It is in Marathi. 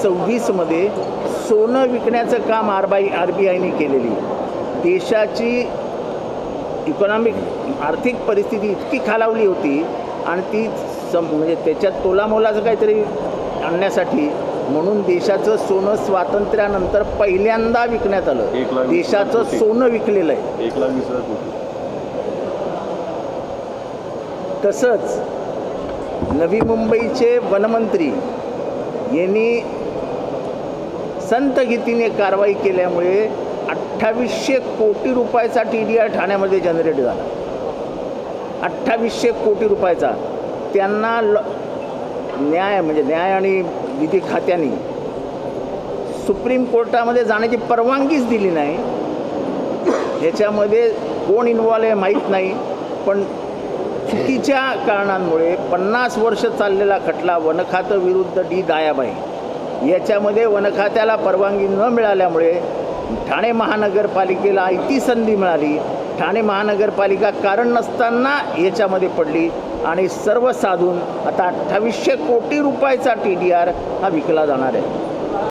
2026मध्ये सोनं विकण्याचं काम RBIने केलेली. देशाची इकॉनॉमिक आर्थिक परिस्थिती इतकी खालावली होती आणि ती म्हणजे त्याच्यात तोलामोलाचं काहीतरी आणण्यासाठी म्हणून देशाचं सोनं स्वातंत्र्यानंतर पहिल्यांदा विकण्यात आलं. देशाचं सोनं विकलेलं आहे. 1,20,000 कोटी. तसंच नवी मुंबईचे वनमंत्री यांनी संथगतीने कारवाई केल्यामुळे 2800 कोटी रुपयाचा TDR ठाण्यामध्ये जनरेट झाला. 2800 कोटी रुपयाचा. त्यांना न्याय आणि विधी खात्याने सुप्रीम कोर्टामध्ये जाण्याची परवानगीच दिली नाही. ह्याच्यामध्ये कोण इन्व्हॉल्व आहे माहीत नाही, पण चुकीच्या कारणांमुळे 50 वर्ष चाललेला खटला वनखातं विरुद्ध D दयाबाई याच्यामध्ये वनखात्याला परवानगी न मिळाल्यामुळे ठाणे महानगरपालिकेला आयती संधी मिळाली. ठाणे महानगरपालिका कारण नसताना याच्यामध्ये पडली आणि सर्व साधून आता 2800 कोटी रुपयाचा TDR हा विकला जाणार आहे.